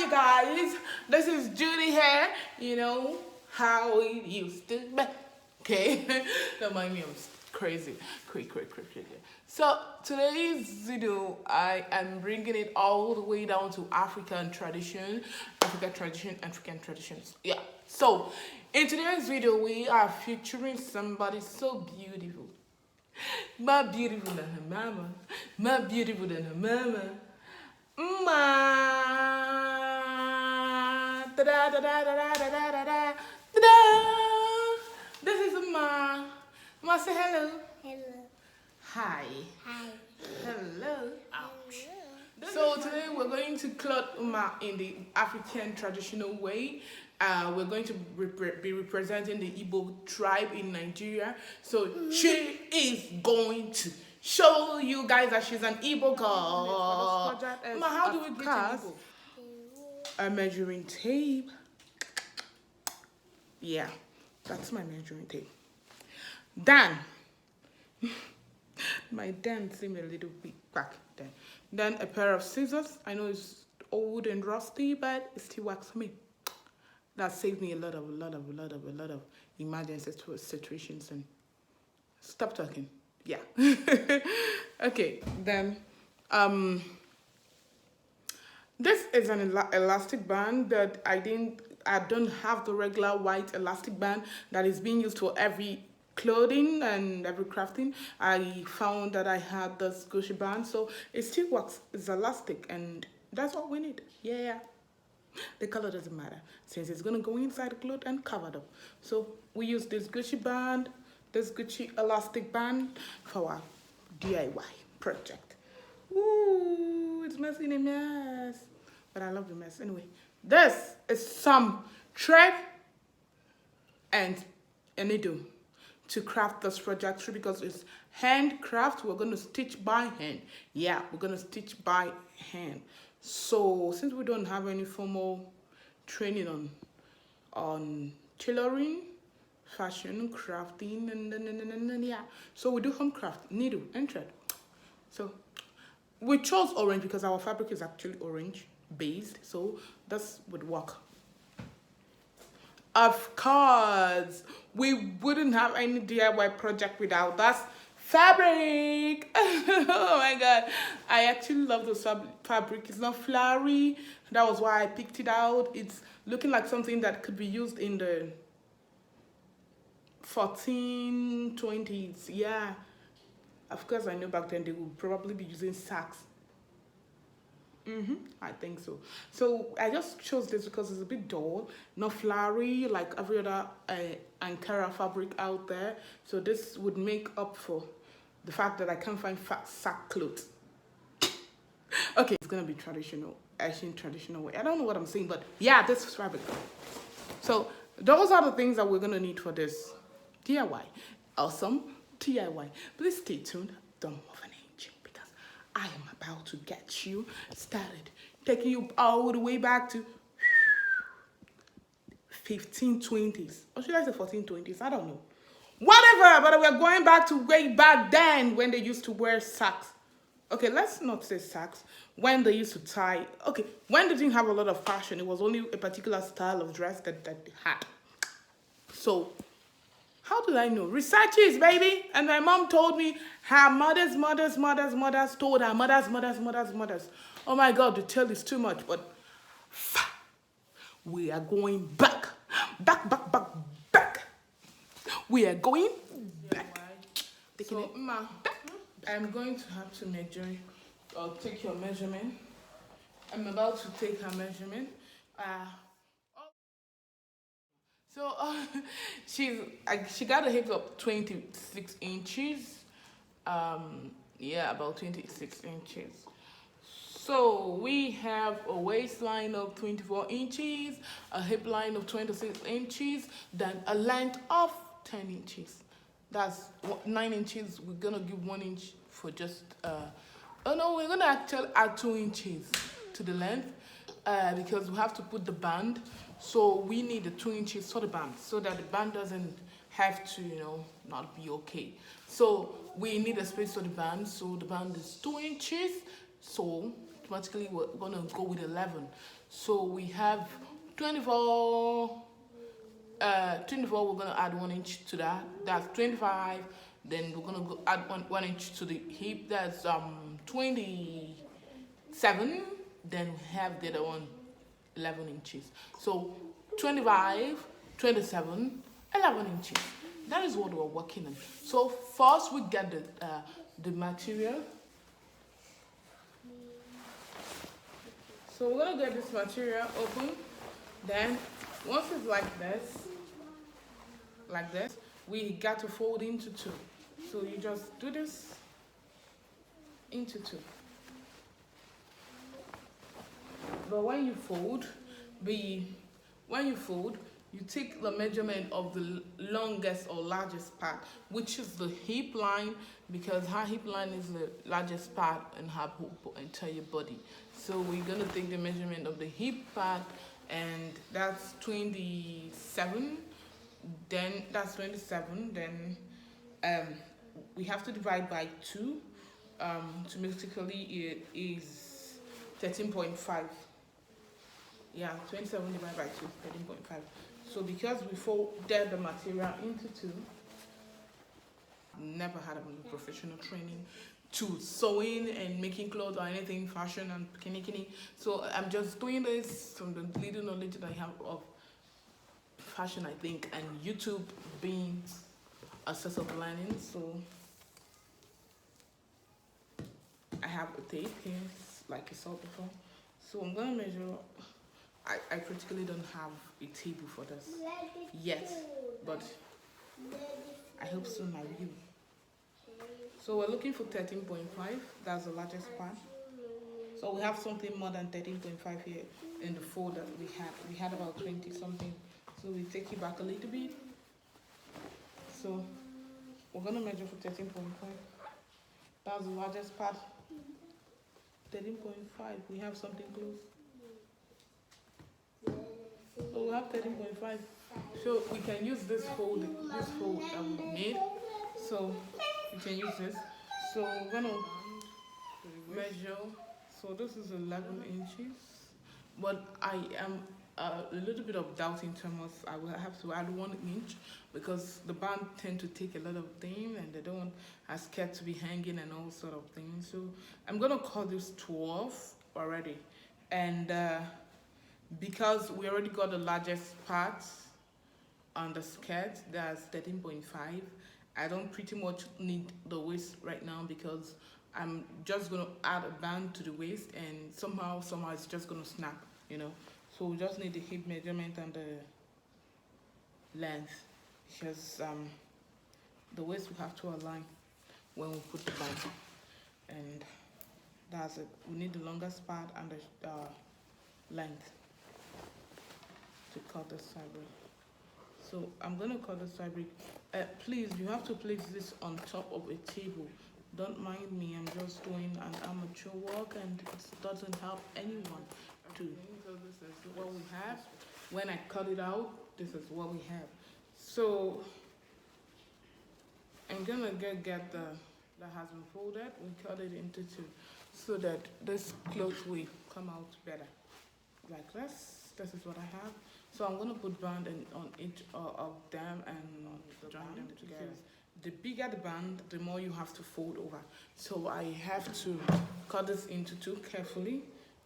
you guys? This is Judy here. You know how it used to be. Okay, don't mind me, I'm crazy. Crazy. So today's video, I am bringing it all the way down to African traditions. Yeah. So in today's video, we are featuring somebody so beautiful. More beautiful than her mama. More beautiful than her mama. Ma. Da da da da da da da da da da. This is Ma. Ma, say hello. Hello. Hi. Hi. Hello. Ouch. So today we're going to clothe Uma in the African traditional way. We're going to be representing the Igbo tribe in Nigeria. So she is going to show you guys that she's an Igbo girl. Uma, how do we cast a measuring tape? Yeah, that's my measuring tape. Then, my Dan seemed a little bit back then. Then a pair of scissors. I know it's old and rusty, but it still works for me. That saved me a lot of emergency situations. And stop talking. Yeah. Okay. Then, this is an elastic band that I don't have the regular white elastic band that is being used for every clothing and every crafting. I found that I had this Gucci band, so it still works. It's elastic, and that's all we need. Yeah. The color doesn't matter since it's gonna go inside the cloth and covered up. So we use this Gucci band, this Gucci elastic band for our DIY project. Ooh, it's messy in a mess, but I love the mess anyway. This is some thread and a needle to craft this project because it's handcraft. We're gonna stitch by hand. Yeah, we're gonna stitch by hand. So since we don't have any formal training on tailoring, fashion, crafting, and yeah, so we do home craft, needle and thread. So we chose orange because our fabric is actually orange based, so this would work. Of course, we wouldn't have any DIY project without that fabric. Oh my god, I actually love this fabric. It's not flowery. That was why I picked it out. It's looking like something that could be used in the 1420s. Yeah, of course, I know back then they would probably be using sacks. I think so. So I just chose this because it's a bit dull, not flowery like every other Ankara fabric out there. So this would make up for the fact that I can't find sack clothes. Okay, it's gonna be traditional, Asian traditional way. I don't know what I'm saying, but yeah, this is fabric. So those are the things that we're gonna need for this DIY. Awesome DIY. Please stay tuned. Don't move an inch because I am about to get you started, taking you all the way back to 1520s. Or should I say 1420s? I don't know. Whatever, but we're going back to way back then when they used to wear sacks. Okay, let's not say sacks. When they used to tie. Okay, when they didn't have a lot of fashion, it was only a particular style of dress that they had. So, how did I know? Researches, baby. And my mom told me her mothers told her mothers. Oh my God, the tale is too much, but we are going back. We are going back. So, Ma, I'm going to have to measure or take your measurement. I'm about to take her measurement. So she got a hip of 26 inches. Yeah, about 26 inches. So we have a waistline of 24 inches, a hip line of 26 inches, then a length of 10 inches. That's 9 inches. We're gonna give 1 inch for just oh no, we're gonna actually add 2 inches to the length because we have to put the band. So we need the 2 inches for the band so that the band doesn't have to, not be okay. So we need a space for the band. So the band is 2 inches. So automatically we're gonna go with 11. So we have 24. 24, we're gonna add 1 inch to that. That's 25. Then we're gonna go add 1 inch to the hip. That's 27. Then we have the other one 11 inches. So 25, 27, 11 inches. That is what we're working on. So first we get the material. So we're gonna get this material open. Then once it's like this, we got to fold into two. So you just do this into two. But when you fold, you take the measurement of the longest or largest part, which is the hip line, because her hip line is the largest part in her entire body. So we're gonna take the measurement of the hip part, and that's 27. Then that's 27. Then we have to divide by 2. Automatically it is 13.5. Yeah, 27 divided by 2, 13.5. So because we folded the material into 2, never had a professional training to sewing and making clothes or anything fashion and bikini. So I'm just doing this from the little knowledge that I have of fashion, I think, and YouTube being a source of learning. So I have a tape here, like you saw before. So I'm gonna measure. I practically don't have a table for this yet, but I hope soon I will. So we're looking for 13.5. That's the largest part. So we have something more than 13.5 here in the fold that we had. We had about 20 something. So we take it back a little bit. So we're gonna measure for 13.5. That's the largest part. 13.5. We have something close. So we have 13.5. So we can use this fold that we made. So we can use this. So we're gonna measure. So this is 11 inches. But I am a little bit of doubt in terms of I will have to add 1 inch, because the band tend to take a lot of things and they don't are scared to be hanging and all sort of things. So I'm gonna call this 12 already, and because we already got the largest part on the skirt, that's 13.5. I don't pretty much need the waist right now, because I'm just gonna add a band to the waist, and somehow it's just gonna snap, you know. So we just need the hip measurement and the length, because the waist will have to align when we put the band, and that's it. We need the longest part and the length to cut the fabric. So I'm gonna cut the fabric. Please, you have to place this on top of a table. Don't mind me, I'm just doing an amateur work, and it doesn't help anyone too. So this is what we have. When I cut it out, this is what we have. So I'm gonna get that has been folded. We cut it into two, so that this cloth will come out better. Like this. This is what I have. So I'm gonna put band on each of them and join them together. The bigger the band, the more you have to fold over. So I have to cut this into two carefully.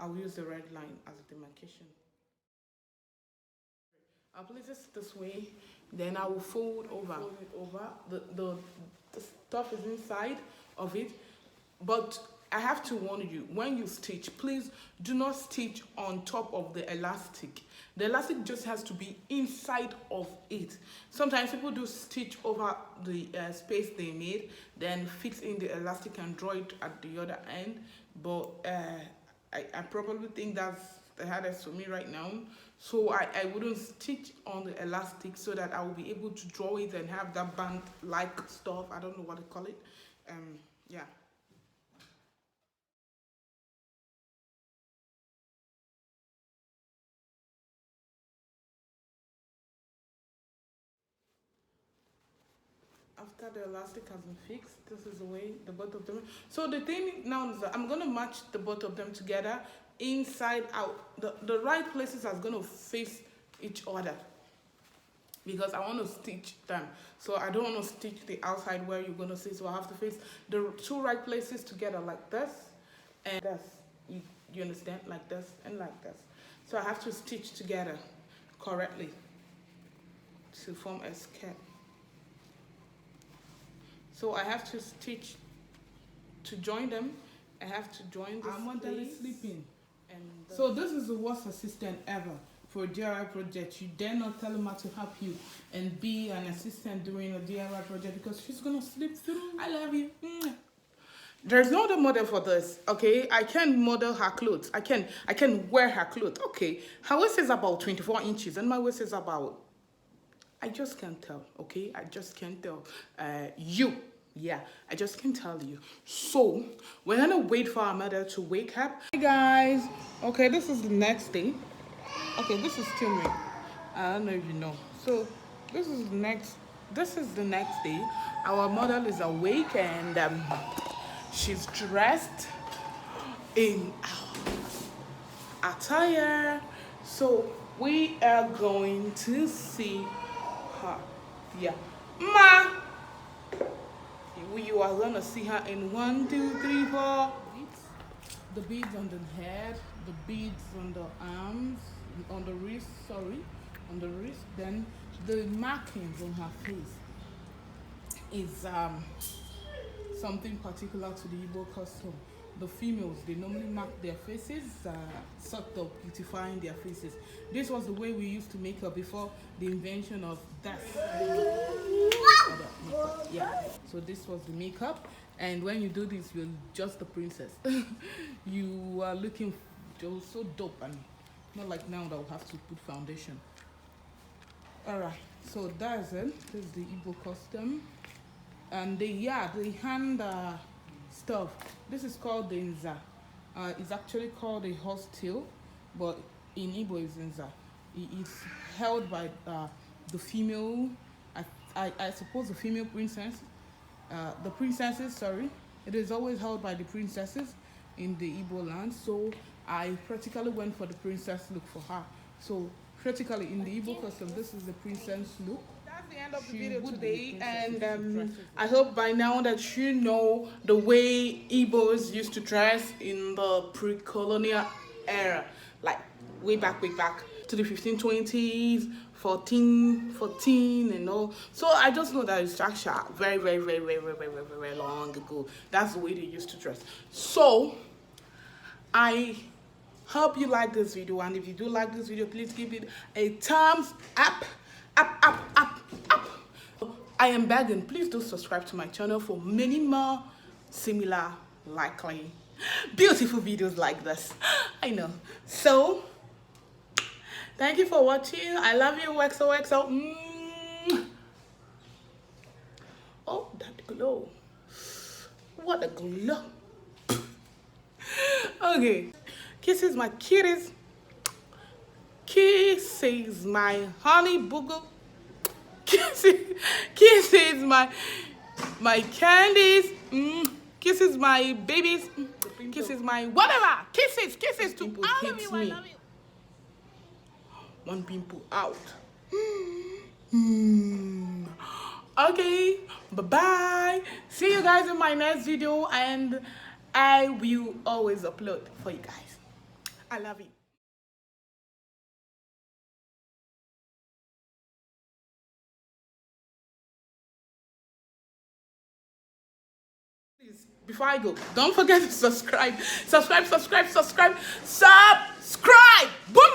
I'll use the red line as a demarcation. I'll place this way, then I will fold over. The stuff is inside of it, but I have to warn you, when you stitch, please do not stitch on top of the elastic. The elastic just has to be inside of it. Sometimes people do stitch over the space they made, then fix in the elastic and draw it at the other end. But I probably think that's the hardest for me right now. So I wouldn't stitch on the elastic, so that I will be able to draw it and have that band-like stuff. I don't know what to call it. Yeah. After the elastic has been fixed, this is the way the both of them. So the thing now is that I'm gonna match the both of them together inside out. The right places are going to face each other, because I want to stitch them. So I don't want to stitch the outside where you're going to see. So I have to face the two right places together like this and this. You understand? Like this and like this. So I have to stitch together correctly to form a skirt. So I have to stitch to join them. I have to join the mother is sleeping. And so this is the worst assistant ever for a DIY project. You dare not tell Emma to help you and be an assistant during a DIY project because she's gonna sleep through. I love you. There's no other model for this, okay? I can model her clothes. I can wear her clothes. Okay, her waist is about 24 inches and my waist is about, I just can't tell, okay? I just can't tell. Yeah, I just can't tell you. So we're gonna wait for our mother to wake up. Hey guys, okay, this is the next day. Okay, this is still me. I don't know if you know. So this is the next day. Our model is awake and she's dressed in our attire. So we are going to see her. Yeah. Ma! You are gonna see her in 1, 2, 3, 4. The beads on the head, the beads on the arms, on the wrist, then the markings on her face is something particular to the Igbo custom. The females, they normally mark their faces, sort of beautifying their faces. This was the way we used to make up before the invention of that. Yeah, so this was the makeup, and when you do this, you're just the princess. You are looking so dope, and not like now that we have to put foundation. All right, so that's it. This is the Igbo custom. And the hand stuff, this is called the nza. It's actually called a horse tail, but in Igbo it's nza. It's held by the female, I suppose the female princess, the princesses, sorry. It is always held by the princesses in the Igbo land. So I practically went for the princess look for her. So practically in the Igbo custom, this is the princess look. That's the end of the video today, and I hope by now that you know the way Igbos used to dress in the pre-colonial era, like way back to the 1520s, 14 and all. So I just know that it's actually very long ago. That's the way they used to dress. So I hope you like this video, and if you do like this video, please give it a thumbs up. I am begging, please do subscribe to my channel for many more similar, likely, beautiful videos like this. I know. So thank you for watching. I love you, XOXO. Oh, that glow. What a glow. Okay. Kisses my kitties. Kisses my honey booger. Kisses my candies. Kisses my babies. Kisses my whatever. Kisses to all of you. I love you. One pimple out. Okay, bye-bye. See you guys in my next video, and I will always upload for you guys. I love you. Please, before I go, don't forget to subscribe. Subscribe. Boom!